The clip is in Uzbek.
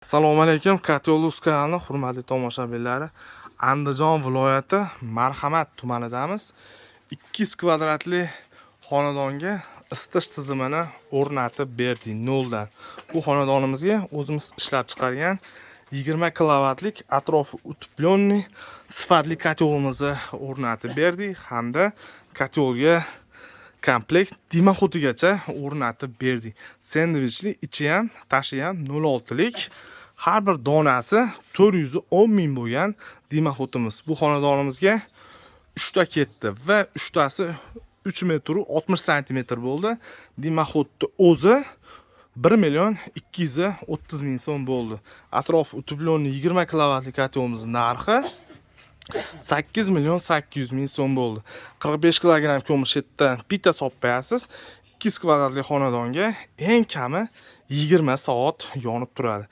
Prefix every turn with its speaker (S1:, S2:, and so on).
S1: Assalomu alaykum, Katiolus kanali hurmatli tomoshabinlari. Andijon viloyati Marhamat tumanidamiz. 200 kvadratli xonadonga isitish tizimini o'rnatib berdik noldan. Bu xonadonimizga o'zimiz ishlab chiqargan 20 kilovatlik atrofi utepленный sifatli kotelimizni o'rnatib berdik hamda kotelga komplekt dimoxodigacha o'rnatib berdik. Sendvichli ichi ham, tashi ham 06 lik. Har bir donasi 410 ming bo'lgan dimoxodimiz. Bu xonadonimizga 3 ta ketdi va 3 tasi 3 metr 60 santimetr bo'ldi. Dimoxodni o'zi 1 million 230 ming so'm bo'ldi. Atrof utepленный 20 kilovatli kotelimiz narxi 8 million 800 ming so'm bo'ldi. 45 kilogramm ko'mir shetdan bitta sopmaysiz. 200 kvadratli xonadonga eng kami 20 soat yonib turadi.